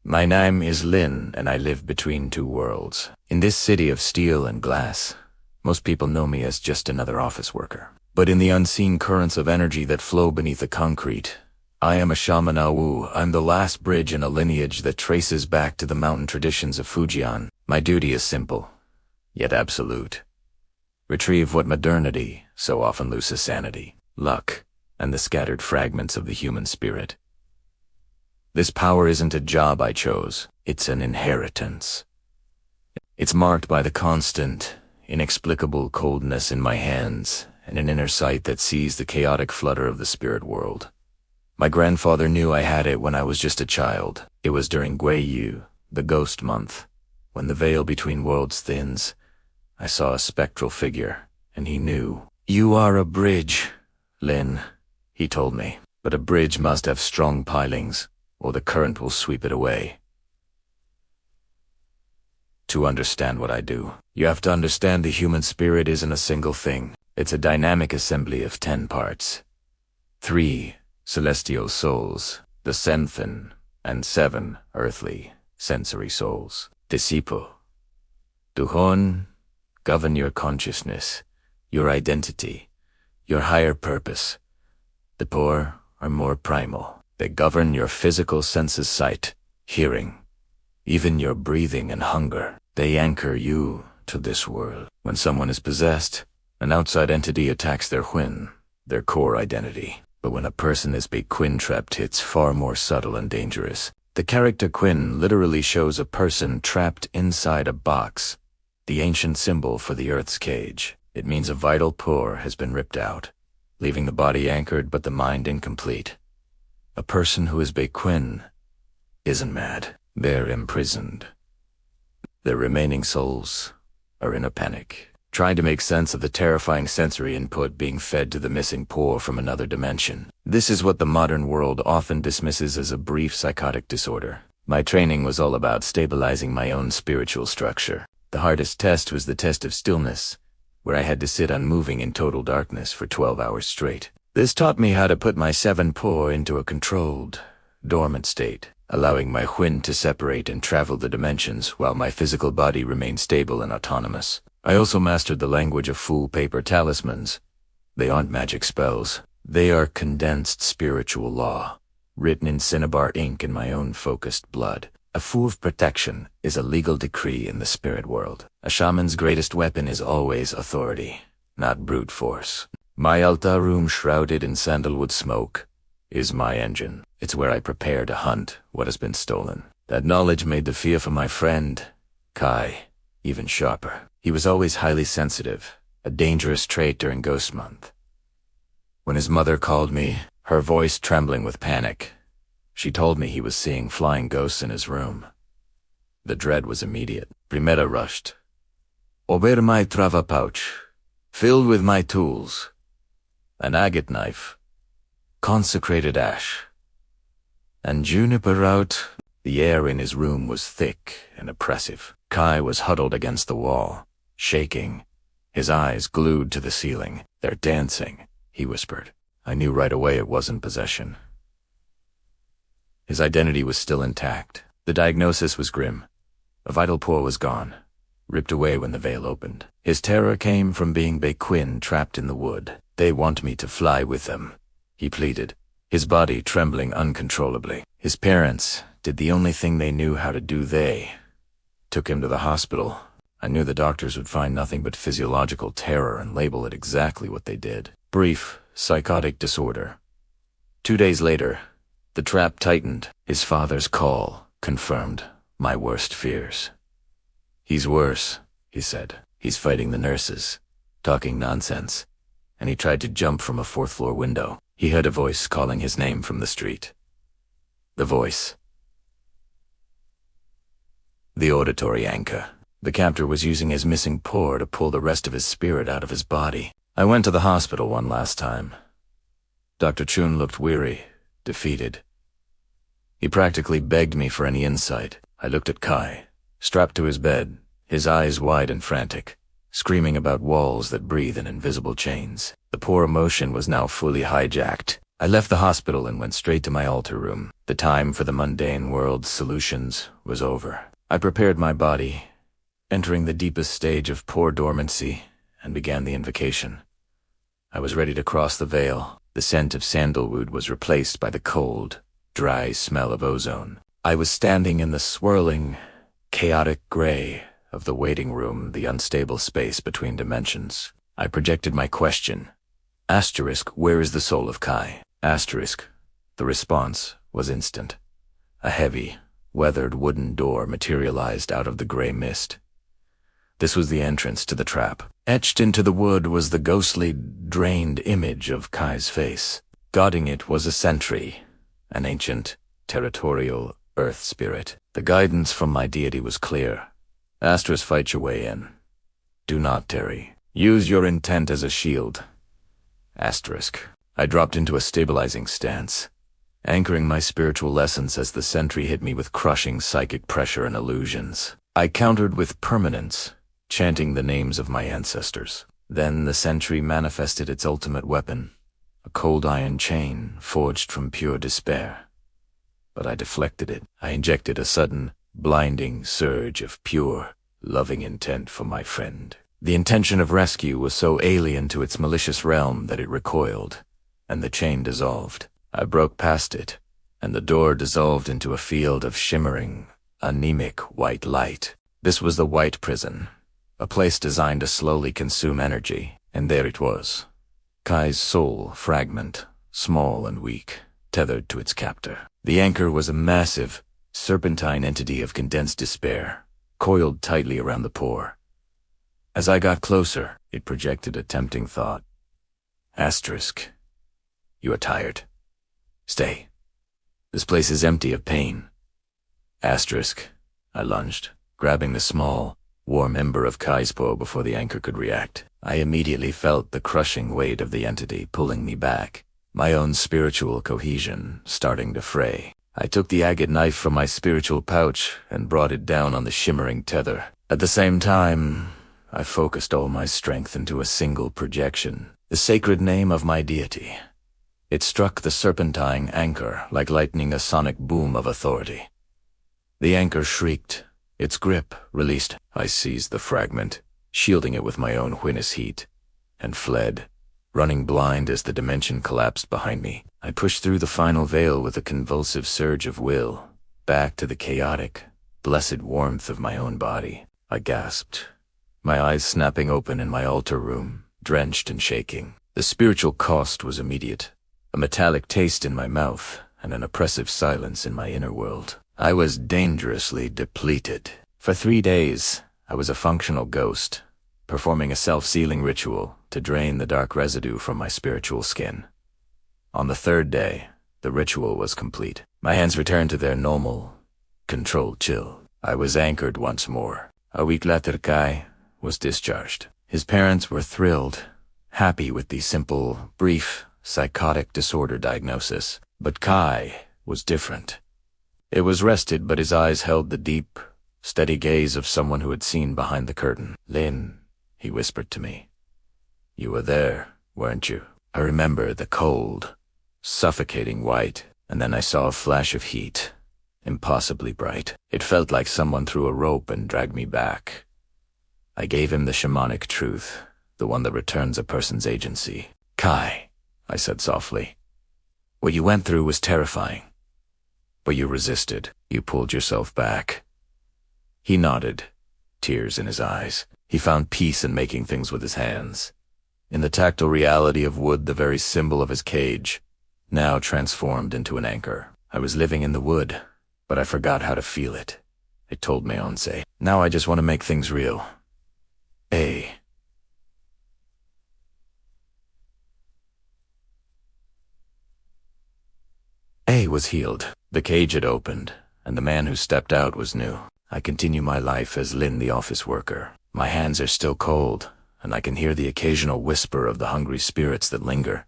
My name is Lin, and I live between two worlds. In this city of steel and glass, most people know me as just another office worker. But in the unseen currents of energy that flow beneath the concrete, I am a Shaman Awu. I'm the last bridge in a lineage that traces back to the mountain traditions of Fujian. My duty is simple, yet absolute. Retrieve what modernity so often loses: sanity, luck, and the scattered fragments of the human spirit. This power isn't a job I chose, it's an inheritance. It's marked by the constant, inexplicable coldness in my hands and an inner sight that sees the chaotic flutter of the spirit world. My grandfather knew I had it when I was just a child. It was during Guǐ Yuè, the ghost month, when the veil between worlds thins. I saw a spectral figure, and he knew. "You are a bridge, Lin," he told me, "but a bridge must have strong pilings, or the current will sweep it away." To understand what I do, you have to understand the human spirit isn't a single thing. It's a dynamic assembly of 10 parts. 3 celestial souls, the Sentry, and 7 earthly, sensory souls. Disciple. Duhon, govern your consciousness, your identity, your higher purpose. The poor are more primal. They govern your physical senses: sight, hearing, even your breathing and hunger. They anchor you to this world. When someone is possessed, an outside entity attacks their Huin, their core identity. But when a person is Quin trapped, it's far more subtle and dangerous. The character Quin literally shows a person trapped inside a box, the ancient symbol for the Earth's cage. It means a vital pore has been ripped out, leaving the body anchored but the mind incomplete. A person who is Quin isn't mad. They're imprisoned. Their remaining souls are in a panic, trying to make sense of the terrifying sensory input being fed to the missing pore from another dimension. This is what the modern world often dismisses as a brief psychotic disorder. My training was all about stabilizing my own spiritual structure. The hardest test was the test of stillness, where I had to sit unmoving in total darkness for 12 hours straight. This taught me how to put my 7 pore into a controlled, dormant state, allowing my Huin to separate and travel the dimensions while my physical body remained stable and autonomous. I also mastered the language of full paper talismans. They aren't magic spells. They are condensed spiritual law, written in cinnabar ink in my own focused blood. A fu of protection is a legal decree in the spirit world. A shaman's greatest weapon is always authority, not brute force. My altar room, shrouded in sandalwood smoke, is my engine. It's where I prepare to hunt what has been stolen. That knowledge made the fear for my friend, Kai, even sharper. He was always highly sensitive, a dangerous trait during Ghost Month. When his mother called me, her voice trembling with panic, she told me he was seeing flying ghosts in his room. The dread was immediate. Primera rushed. Over my trava pouch, filled with my tools, an agate knife, consecrated ash, and juniper root. The air in his room was thick and oppressive. Kai was huddled against the wall, shaking, his eyes glued to the ceiling. "They're dancing," he whispered. I knew right away it wasn't possession. His identity was still intact. The diagnosis was grim. A vital pore was gone, ripped away when the veil opened. His terror came from being Quin trapped in the wood. "They want me to fly with them," he pleaded, his body trembling uncontrollably. His parents did the only thing they knew how to do. They took him to the hospital. I knew the doctors would find nothing but physiological terror and label it exactly what they did: brief psychotic disorder. 2 days later, the trap tightened. His father's call confirmed my worst fears. "He's worse," he said. "He's fighting the nurses, talking nonsense." And he tried to jump from a 4th-floor window. He heard a voice calling his name from the street. The voice. The auditory anchor. The captor was using his missing pore to pull the rest of his spirit out of his body. I went to the hospital one last time. Dr. Chun looked weary, defeated. He practically begged me for any insight. I looked at Kai, strapped to his bed, his eyes wide and frantic, screaming about walls that breathe in invisible chains. The poor emotion was now fully hijacked. I left the hospital and went straight to my altar room. The time for the mundane world's solutions was over. I prepared my body, entering the deepest stage of poor dormancy, and began the invocation. I was ready to cross the veil. The scent of sandalwood was replaced by the cold, dry smell of ozone. I was standing in the swirling, chaotic gray of the waiting room, the unstable space between dimensions. I projected my question. Asterisk, where is the soul of Kai? Asterisk. The response was instant. A heavy, weathered wooden door materialized out of the gray mist. This was the entrance to the trap. Etched into the wood was the ghostly, drained image of Kai's face. Guarding it was a sentry, an ancient, territorial earth spirit. The guidance from my deity was clear. Asterisk, fight your way in. Do not tarry. Use your intent as a shield. Asterisk. I dropped into a stabilizing stance, anchoring my spiritual lessons as the sentry hit me with crushing psychic pressure and illusions. I countered with permanence, chanting the names of my ancestors. Then the sentry manifested its ultimate weapon, a cold iron chain forged from pure despair. But I deflected it. I injected a sudden, blinding surge of pure, loving intent for my friend. The intention of rescue was so alien to its malicious realm that it recoiled, and the chain dissolved. I broke past it, and the door dissolved into a field of shimmering, anemic white light. This was the White Prison, a place designed to slowly consume energy, and there it was. Kai's soul fragment, small and weak, tethered to its captor. The anchor was a massive, serpentine entity of condensed despair, coiled tightly around the pore. As I got closer, it projected a tempting thought. Asterisk. You are tired. Stay. This place is empty of pain. Asterisk. I lunged, grabbing the small, warm ember of Kai's paw before the anchor could react. I immediately felt the crushing weight of the entity pulling me back, my own spiritual cohesion starting to fray. I took the agate knife from my spiritual pouch and brought it down on the shimmering tether. At the same time, I focused all my strength into a single projection, the sacred name of my deity. It struck the Serpentine Anchor like lightning, a sonic boom of authority. The anchor shrieked. Its grip released. I seized the fragment, shielding it with my own witness heat, and fled, running blind as the dimension collapsed behind me. I pushed through the final veil with a convulsive surge of will, back to the chaotic, blessed warmth of my own body. I gasped, my eyes snapping open in my altar room, drenched and shaking. The spiritual cost was immediate, a metallic taste in my mouth and an oppressive silence in my inner world. I was dangerously depleted. For 3 days, I was a functional ghost, performing a self-sealing ritual to drain the dark residue from my spiritual skin. On the 3rd day, the ritual was complete. My hands returned to their normal, controlled chill. I was anchored once more. A week later, Kai was discharged. His parents were thrilled, happy with the simple, brief, psychotic disorder diagnosis. But Kai was different. It was rested, but his eyes held the deep, steady gaze of someone who had seen behind the curtain. Lin, he whispered to me. You were there, weren't you? I remember the cold, suffocating white, and then I saw a flash of heat, impossibly bright. It felt like someone threw a rope and dragged me back. I gave him the shamanic truth, the one that returns a person's agency. Kai, I said softly, what you went through was terrifying. But you resisted. You pulled yourself back. He nodded, tears in his eyes. He found peace in making things with his hands. In the tactile reality of wood, the very symbol of his cage, now transformed into an anchor. I was living in the wood, but I forgot how to feel it. I told Méonce. Now I just want to make things real. A was healed. The cage had opened, and the man who stepped out was new. I continue my life as Lin, the office worker. My hands are still cold, and I can hear the occasional whisper of the hungry spirits that linger.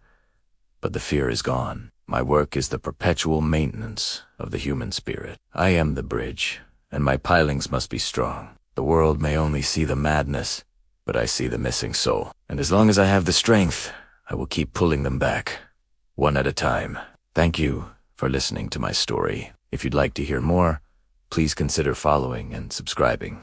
But the fear is gone. My work is the perpetual maintenance of the human spirit. I am the bridge, and my pilings must be strong. The world may only see the madness, but I see the missing soul. And as long as I have the strength, I will keep pulling them back. one at a time. Thank you for listening to my story. If you'd like to hear more, please consider following and subscribing.